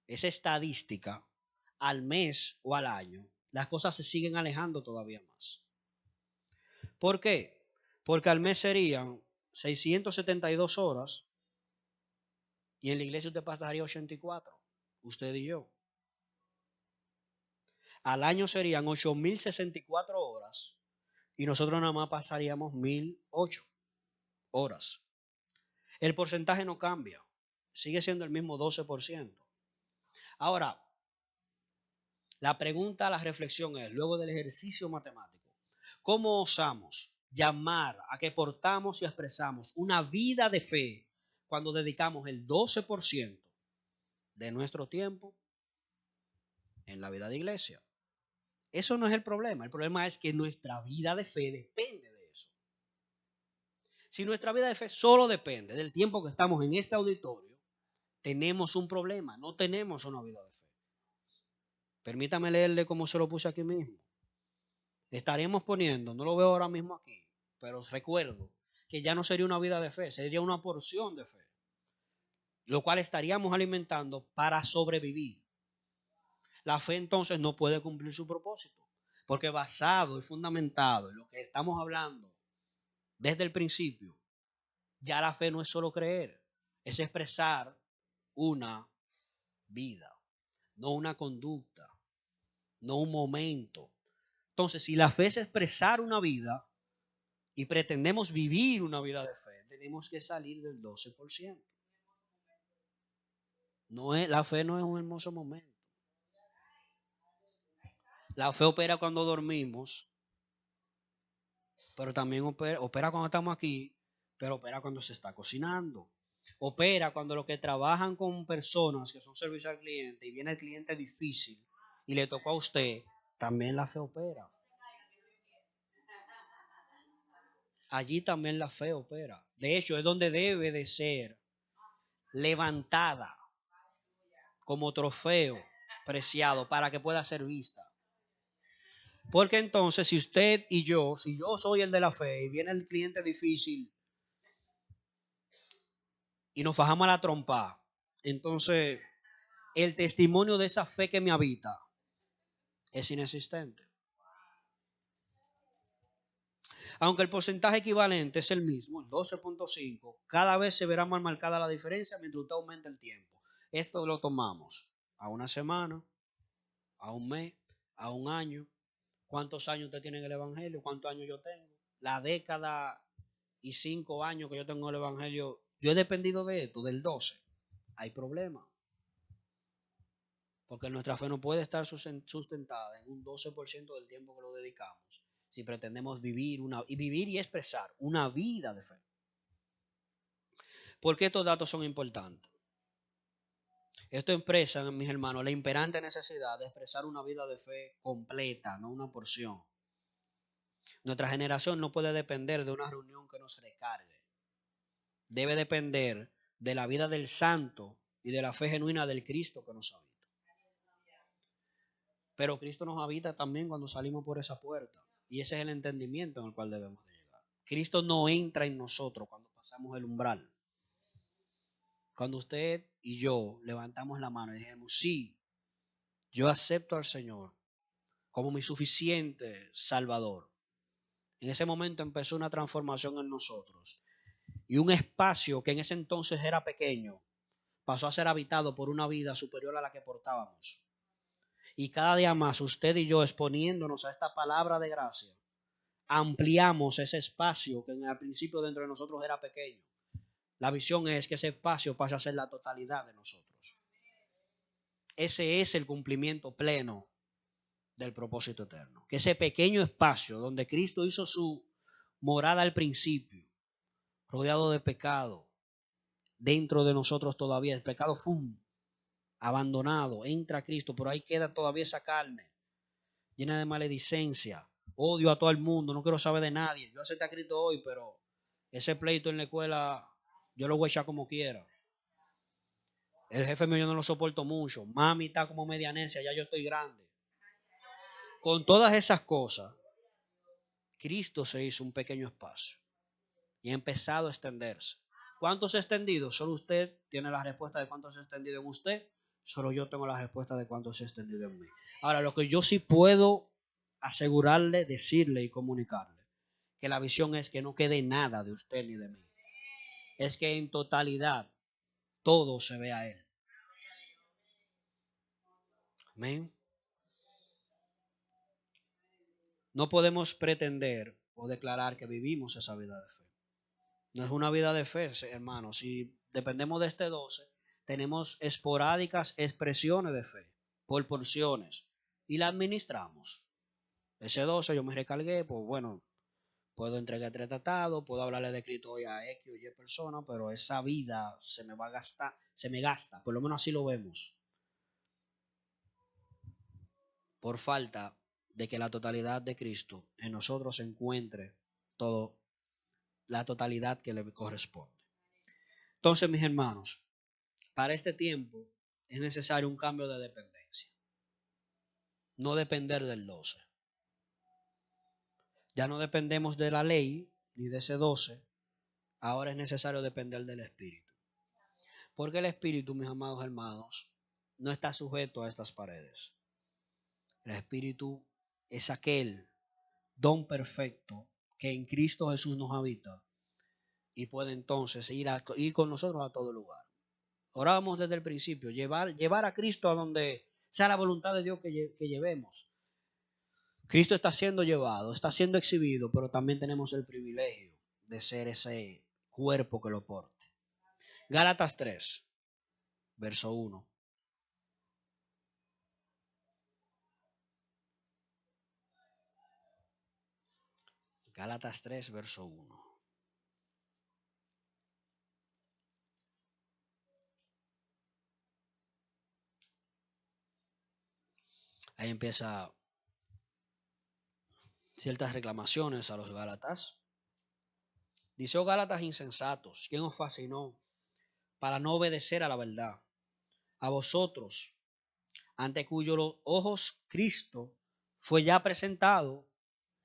esa estadística, al mes o al año, las cosas se siguen alejando todavía más. ¿Por qué? Porque al mes serían 672 horas Y en la iglesia usted pasaría 84, usted y yo. Al año serían 8.064 horas y nosotros nada más pasaríamos 1.008 horas. El porcentaje no cambia, sigue siendo el mismo 12%. Ahora, la pregunta, la reflexión es, luego del ejercicio matemático, ¿cómo osamos llamar a que portamos y expresamos una vida de fe cuando dedicamos el 12% de nuestro tiempo en la vida de iglesia? Eso no es el problema es que nuestra vida de fe depende de eso. Si nuestra vida de fe solo depende del tiempo que estamos en este auditorio, tenemos un problema, no tenemos una vida de fe. Permítame leerle como se lo puse aquí mismo. Estaremos poniendo, no lo veo ahora mismo aquí, pero recuerdo que ya no sería una vida de fe, sería una porción de fe, lo cual estaríamos alimentando para sobrevivir. La fe entonces no puede cumplir su propósito, porque basado y fundamentado en lo que estamos hablando desde el principio, ya la fe no es solo creer, es expresar una vida, no una conducta, no un momento. Entonces, si la fe es expresar una vida y pretendemos vivir una vida de fe, tenemos que salir del 12%. La fe no es un hermoso momento. La fe opera cuando dormimos, pero también opera cuando estamos aquí, pero opera cuando se está cocinando. Opera cuando los que trabajan con personas que son servicio al cliente y viene el cliente difícil y le tocó a usted, también la fe opera. Allí también la fe opera. De hecho, es donde debe de ser levantada como trofeo preciado para que pueda ser vista. Porque entonces, si usted y yo, si yo soy el de la fe y viene el cliente difícil y nos fajamos a la trompa, entonces el testimonio de esa fe que me habita es inexistente. Aunque el porcentaje equivalente es el mismo, el 12.5, cada vez se verá más marcada la diferencia mientras usted aumenta el tiempo. Esto lo tomamos a una semana, a un mes, a un año. ¿Cuántos años usted tiene en el Evangelio? ¿Cuántos años yo tengo? La década y 5 años que yo tengo en el Evangelio, yo he dependido de esto, del 12. Hay problema. Porque nuestra fe no puede estar sustentada en un 12% del tiempo que lo dedicamos si pretendemos vivir y expresar una vida de fe. ¿Por qué estos datos son importantes? Esto expresa, mis hermanos, la imperante necesidad de expresar una vida de fe completa, no una porción. Nuestra generación no puede depender de una reunión que nos recargue. Debe depender de la vida del santo y de la fe genuina del Cristo que nos habita. Pero Cristo nos habita también cuando salimos por esa puerta. Y ese es el entendimiento en el cual debemos de llegar. Cristo no entra en nosotros cuando pasamos el umbral. Cuando usted y yo levantamos la mano y dijimos, sí, yo acepto al Señor como mi suficiente Salvador. En ese momento empezó una transformación en nosotros. Y un espacio que en ese entonces era pequeño pasó a ser habitado por una vida superior a la que portábamos. Y cada día más usted y yo exponiéndonos a esta palabra de gracia, ampliamos ese espacio que al principio dentro de nosotros era pequeño. La visión es que ese espacio pase a ser la totalidad de nosotros. Ese es el cumplimiento pleno del propósito eterno. Que ese pequeño espacio donde Cristo hizo su morada al principio, rodeado de pecado, dentro de nosotros todavía el pecado abandonado, entra Cristo, pero ahí queda todavía esa carne llena de maledicencia, odio a todo el mundo, no quiero saber de nadie. Yo acepté a Cristo hoy, pero ese pleito en la escuela yo lo voy a echar como quiera. El jefe mío yo no lo soporto mucho. Mami está como medianencia, ya yo estoy grande. Con todas esas cosas, Cristo se hizo un pequeño espacio y ha empezado a extenderse. ¿Cuántos se ha extendido? Solo usted tiene la respuesta de cuánto se ha extendido en usted. Solo yo tengo la respuesta de cuánto se ha extendido en mí. Ahora, lo que yo sí puedo asegurarle, decirle y comunicarle, que la visión es que no quede nada de usted ni de mí. Es que en totalidad todo se ve a Él. Amén. No podemos pretender o declarar que vivimos esa vida de fe. No es una vida de fe, hermanos. Si dependemos de este 12, tenemos esporádicas expresiones de fe, por porciones, y la administramos. Ese 12 yo me recargué, pues bueno, puedo entregar 3 tratados, puedo hablarle de Cristo hoy a X o Y persona, pero esa vida se me va a gastar, se me gasta, por lo menos así lo vemos, por falta de que la totalidad de Cristo en nosotros se encuentre todo, la totalidad que le corresponde. Entonces, mis hermanos, para este tiempo es necesario un cambio de dependencia. No depender del 12. Ya no dependemos de la ley ni de ese 12. Ahora es necesario depender del Espíritu. Porque el Espíritu, mis amados hermanos, no está sujeto a estas paredes. El Espíritu es aquel don perfecto que en Cristo Jesús nos habita y puede entonces ir con nosotros a todo lugar. Orábamos desde el principio, llevar a Cristo a donde sea la voluntad de Dios que llevemos. Cristo está siendo llevado, está siendo exhibido, pero también tenemos el privilegio de ser ese cuerpo que lo porte. Gálatas 3, verso 1. Gálatas 3, verso 1. Ahí empieza ciertas reclamaciones a los Gálatas. Dice, oh Gálatas insensatos, ¿quién os fascinó para no obedecer a la verdad? A vosotros, ante cuyos ojos Cristo fue ya presentado,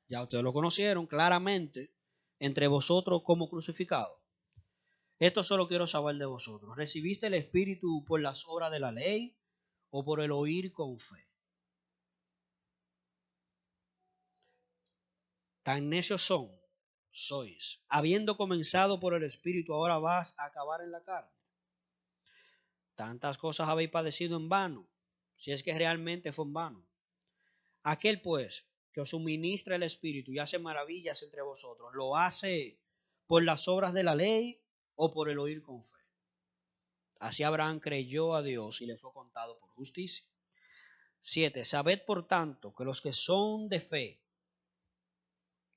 ya ustedes lo conocieron claramente, entre vosotros como crucificado. Esto solo quiero saber de vosotros. ¿Recibiste el Espíritu por las obras de la ley o por el oír con fe? Tan necios sois. Habiendo comenzado por el Espíritu, ahora vas a acabar en la carne. Tantas cosas habéis padecido en vano, si es que realmente fue en vano. Aquel pues que os suministra el Espíritu y hace maravillas entre vosotros, ¿lo hace por las obras de la ley o por el oír con fe? Así Abraham creyó a Dios y le fue contado por justicia. 7. Sabed por tanto que los que son de fe,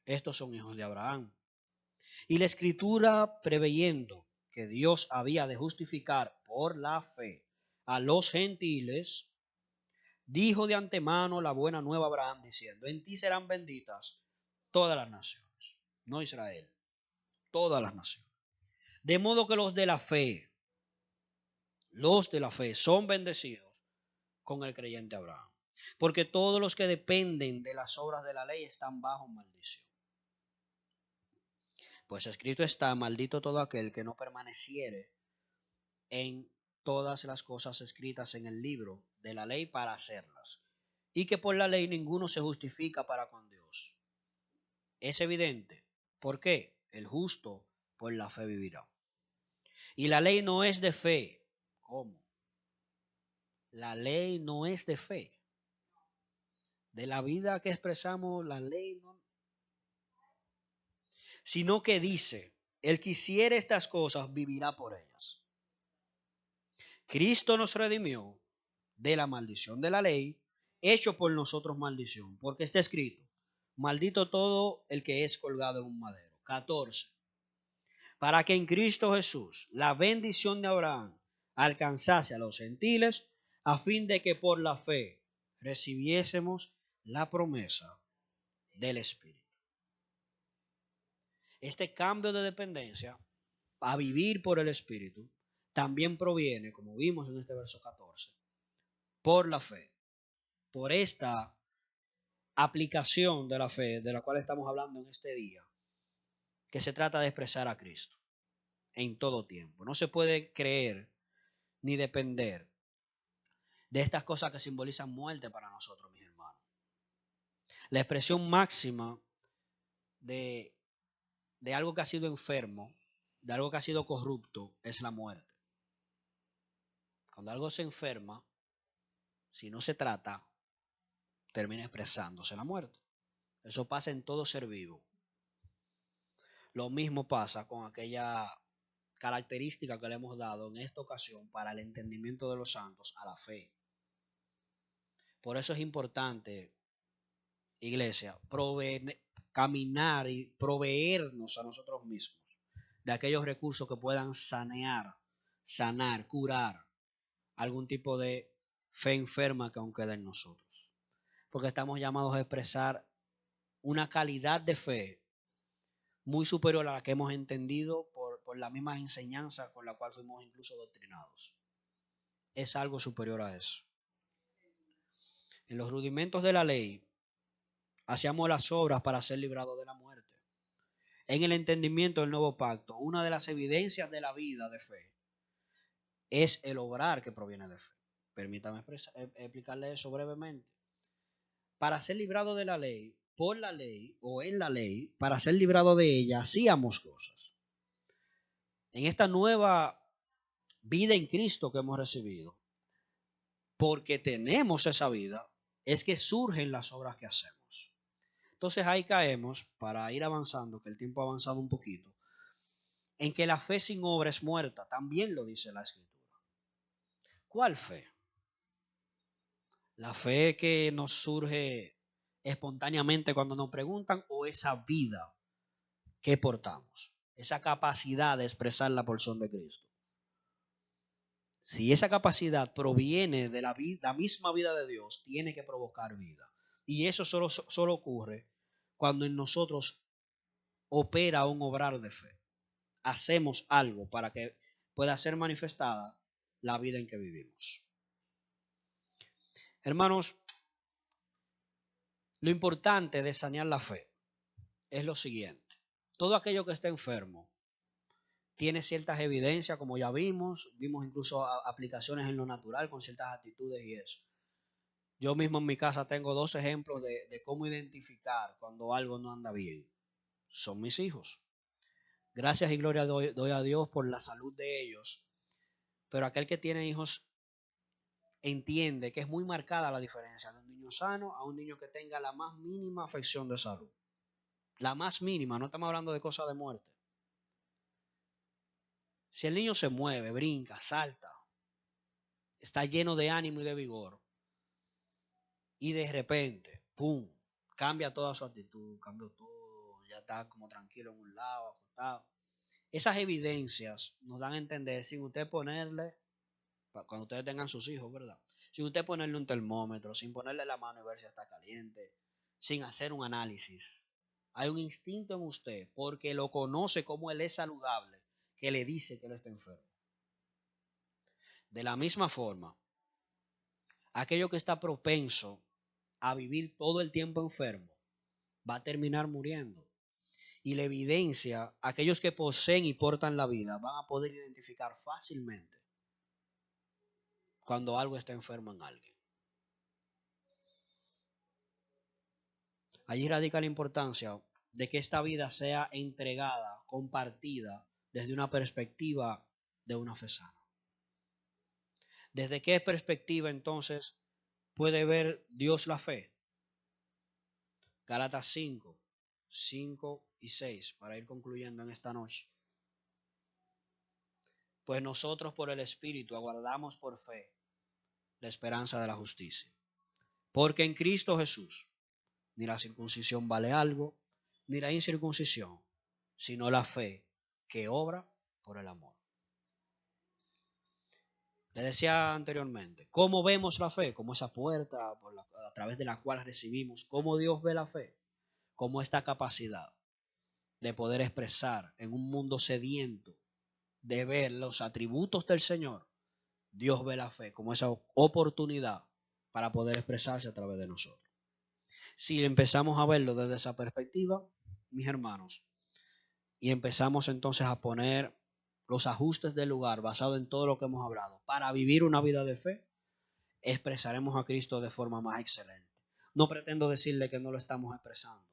estos son hijos de Abraham. Y la Escritura, preveyendo que Dios había de justificar por la fe a los gentiles, dijo de antemano la buena nueva a Abraham, diciendo, en ti serán benditas todas las naciones, no Israel, todas las naciones. De modo que los de la fe son bendecidos con el creyente Abraham. Porque todos los que dependen de las obras de la ley están bajo maldición. Pues escrito está, maldito todo aquel que no permaneciere en todas las cosas escritas en el libro de la ley para hacerlas. Y que por la ley ninguno se justifica para con Dios. Es evidente. ¿Por qué? El justo por la fe vivirá. Y la ley no es de fe. ¿Cómo? La ley no es de fe. De la vida que expresamos, la ley no. Sino que dice, el que hiciere estas cosas vivirá por ellas. Cristo nos redimió de la maldición de la ley, hecho por nosotros maldición, porque está escrito, maldito todo el que es colgado en un madero. 14. Para que en Cristo Jesús la bendición de Abraham alcanzase a los gentiles, a fin de que por la fe recibiésemos la promesa del Espíritu. Este cambio de dependencia a vivir por el Espíritu también proviene, como vimos en este verso 14, por la fe, por esta aplicación de la fe de la cual estamos hablando en este día, que se trata de expresar a Cristo en todo tiempo. No se puede creer ni depender de estas cosas que simbolizan muerte para nosotros, mis hermanos. La expresión máxima de algo que ha sido enfermo, de algo que ha sido corrupto, es la muerte. Cuando algo se enferma, si no se trata, termina expresándose la muerte. Eso pasa en todo ser vivo. Lo mismo pasa con aquella característica que le hemos dado en esta ocasión para el entendimiento de los santos a la fe. Por eso es importante, iglesia, caminar y proveernos a nosotros mismos de aquellos recursos que puedan sanar, curar algún tipo de fe enferma que aún queda en nosotros. Porque estamos llamados a expresar una calidad de fe muy superior a la que hemos entendido por la misma enseñanza con la cual fuimos incluso doctrinados. Es algo superior a eso. En los rudimentos de la ley, hacíamos las obras para ser librados de la muerte. En el entendimiento del nuevo pacto, una de las evidencias de la vida de fe es el obrar que proviene de fe. Permítame explicarle eso brevemente. Para ser librado de la ley, por la ley o en la ley, para ser librado de ella, hacíamos cosas. En esta nueva vida en Cristo que hemos recibido, porque tenemos esa vida, es que surgen las obras que hacemos. Entonces ahí caemos, para ir avanzando, que el tiempo ha avanzado un poquito, en que la fe sin obra es muerta. También lo dice la Escritura. ¿Cuál fe? La fe que nos surge espontáneamente cuando nos preguntan, o esa vida que portamos, esa capacidad de expresar la porción de Cristo. Si esa capacidad proviene de la misma vida de Dios, tiene que provocar vida. Y eso solo ocurre cuando en nosotros opera un obrar de fe. Hacemos algo para que pueda ser manifestada la vida en que vivimos. Hermanos, lo importante de sanear la fe es lo siguiente. Todo aquello que está enfermo tiene ciertas evidencias, como ya vimos incluso aplicaciones en lo natural con ciertas actitudes y eso. Yo mismo en mi casa tengo 2 ejemplos de cómo identificar cuando algo no anda bien. Son mis hijos. Gracias y gloria doy a Dios por la salud de ellos. Pero aquel que tiene hijos entiende que es muy marcada la diferencia de un niño sano a un niño que tenga la más mínima afección de salud. La más mínima, no estamos hablando de cosas de muerte. Si el niño se mueve, brinca, salta, está lleno de ánimo y de vigor, y de repente, ¡pum!, cambia toda su actitud, cambió todo, ya está como tranquilo en un lado, acostado. Esas evidencias nos dan a entender, sin usted ponerle, cuando ustedes tengan sus hijos, ¿verdad? Sin usted ponerle un termómetro, sin ponerle la mano y ver si está caliente, sin hacer un análisis. Hay un instinto en usted, porque lo conoce como él es saludable, que le dice que él está enfermo. De la misma forma, aquello que está propenso a vivir todo el tiempo enfermo, va a terminar muriendo. Y la evidencia, aquellos que poseen y portan la vida, van a poder identificar fácilmente cuando algo está enfermo en alguien. Allí radica la importancia de que esta vida sea entregada, compartida, desde una perspectiva de una fe sana. ¿Desde qué perspectiva entonces puede ver Dios la fe? Gálatas 5 y 6, para ir concluyendo en esta noche. Pues nosotros por el Espíritu aguardamos por fe la esperanza de la justicia. Porque en Cristo Jesús ni la circuncisión vale algo, ni la incircuncisión, sino la fe que obra por el amor. Le decía anteriormente, ¿cómo vemos la fe? Como esa puerta a través de la cual recibimos. ¿Cómo Dios ve la fe? Como esta capacidad de poder expresar en un mundo sediento de ver los atributos del Señor. Dios ve la fe como esa oportunidad para poder expresarse a través de nosotros. Si empezamos a verlo desde esa perspectiva, mis hermanos, y empezamos entonces a poner los ajustes del lugar basado en todo lo que hemos hablado para vivir una vida de fe, expresaremos a Cristo de forma más excelente. No pretendo decirle que no lo estamos expresando.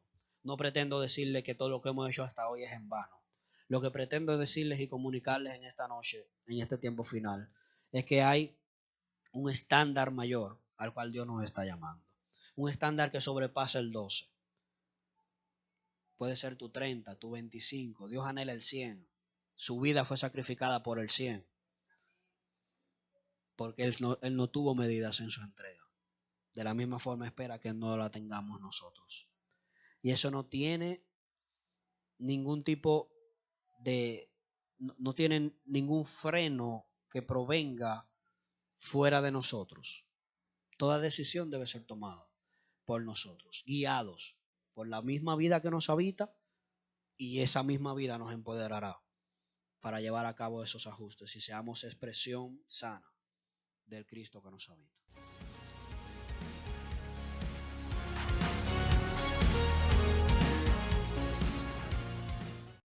No pretendo decirle que todo lo que hemos hecho hasta hoy es en vano. Lo que pretendo decirles y comunicarles en esta noche, en este tiempo final, es que hay un estándar mayor al cual Dios nos está llamando. Un estándar que sobrepasa el 12. Puede ser tu 30, tu 25. Dios anhela el 100. Su vida fue sacrificada por el 100. Porque Él no tuvo medidas en su entrega. De la misma forma espera que no la tengamos nosotros. Y eso no tiene ningún tipo de... No tiene ningún freno que provenga fuera de nosotros. Toda decisión debe ser tomada por nosotros, guiados por la misma vida que nos habita, y esa misma vida nos empoderará para llevar a cabo esos ajustes y seamos expresión sana del Cristo que nos habita.